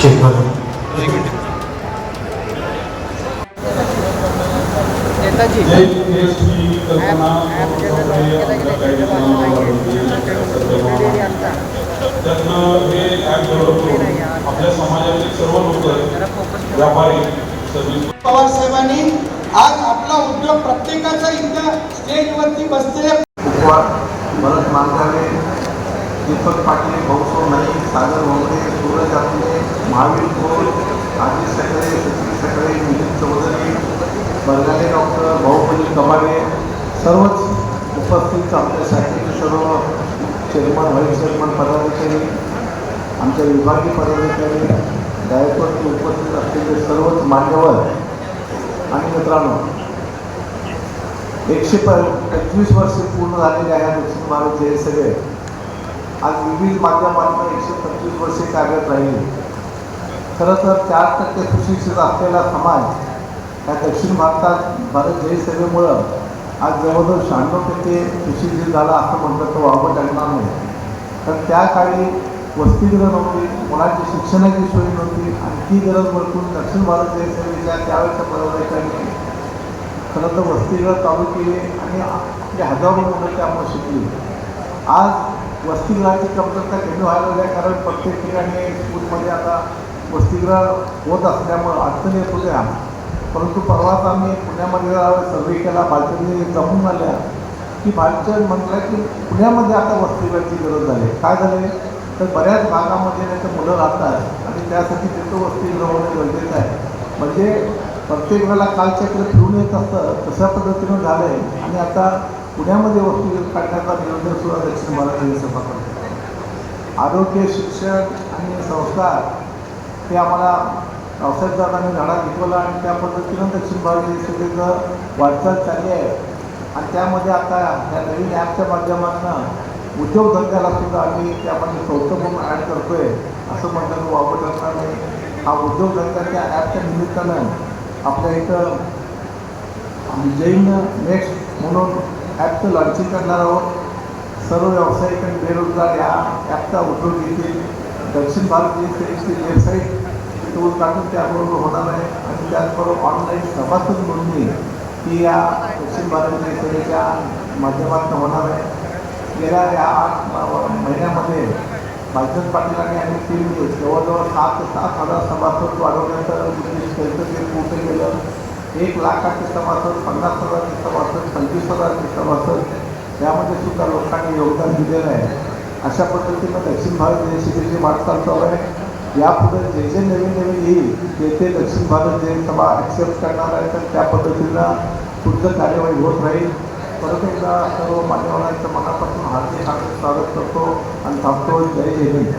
आपल्या समाजातील सर्व लोक व्यापारी पवार साहेबांनी आज आपला उद्योग प्रत्येकाचा इथं स्टेजवरती बसलेले भरत मानकारे, दीपक पाटील, भाऊसाहेब नाईक, सागर भोंगरे, सूरज आपले, महावीर कोल, आजी सकळे, सचिन सकळे, मिलिंद चौधरी, बरगाले डॉक्टर, भाऊबली कबाडे, सर्वच उपस्थित आपल्या शाखेचे सर्व चेअरमन, व्हाईस चेअरमन पदाधिकारी, आमच्या विभागीय पदाधिकारी, गायकवाड उपस्थित असलेले सर्वच मान्यवर आणि मित्रांनो, 125 वर्षे पूर्ण झालेले आहे दक्षिण भारत जयसभे आज विविध माध्यमातून 125 वर्षे कार्यरत राहिले. खरं तर 4% सुशिक्षित असलेला समाज या दक्षिण भारत जयसभेमुळं आज जवळजवळ 96% सुशिक्षित झाला असं म्हटलं तर वावगं टाकणार नाही. तर त्या काळी वसतिगृह नव्हती, मुलांची शिक्षणाची सोय नव्हती आणि ती गरज ओळखून दक्षिण भारत जयसभेच्या त्यावेळेच्या पदाधिकाऱ्यांनी खरं तर वसतिगृह चालू केले आणि आपले हजारो मुलं त्यामुळे शिकली. आज वसतिगृहाची कमतरता कमी व्हायला लागली, कारण प्रत्येक ठिकाणी स्कूलमध्ये आता वसतिगृह होत असल्यामुळं अडचणी येत होत्या. परंतु परवाच आम्ही पुण्यामध्ये सर्वे केला, भालचंदी जमून आल्या की भालचंद म्हटलं की पुण्यामध्ये आता वसतिगृहाची गरज झाली. काय झाले तर बऱ्याच भागामध्ये नाही तर मुलं राहतात आणि त्यासाठी तिथं वसतिगृह होणं गरजेचं आहे. म्हणजे प्रत्येक वेळेला कालचक्र फिरून येत असतं तशा पद्धतीनं झालं आहे आणि आता पुण्यामध्ये वसतिगृह काढण्याचा नियोजन सुद्धा दक्षिण भारत जयसभा करतो. आरोग्य, शिक्षण आणि संस्कार हे आम्हाला रावसाहेबदादांनी धडा शिकवला आणि त्या पद्धतीनं दक्षिण भारत जयसभेचं वाटचाल चालली आहे. आणि त्यामध्ये आता या नवीन ॲपच्या माध्यमातून उद्योगधंद्याला सुद्धा आम्ही त्यामध्ये संस्था म्हणून ॲड करतो आहे असं म्हणताना वापर करणार नाही. हा उद्योगधंद्याच्या ॲपच्या निमित्तानं आपल्या इथं जैन नेक्स्ट म्हणून ॲपचं लॉन्चिंग करणार आहोत. सर्व व्यावसायिक आणि बेरोजगार या ॲपचा उपयोग घेतील. दक्षिण भारत जयसभेची वेबसाईट तिथं उद्घाटन त्याबरोबर होणार आहे आणि त्याचबरोबर ऑनलाईन सभासद नोंदणी ही या दक्षिण भारत जयसभेच्या माध्यमातून होणार आहे. गेल्या या 8 महिन्यामध्ये भालचंद पाटीलांनी आम्ही 3 दिवस जवळजवळ 7,000 सभासद वाढवण्याचं उद्देश केलं, ते पूर्ण केलं. 1,00,000चे सभासद, 50,000चे सभासद, 25,000चे सभासद यामध्ये सुद्धा लोकांनी योगदान दिलेलं आहे. अशा पद्धतीनं दक्षिण भारत जयसभेची वाटचाल चालू आहे. यापुढे जे जे नवीन येईल ते दक्षिण भारत जयसभा ॲक्सेप्ट करणार आहे. तर त्या पद्धतीनं पुढचं कार्यवाही होत राहील. परत एकदा सर्व मान्यवरांचं मनापासून हार्दिक स्वागत करतो आणि थांबतो. जय हिंद.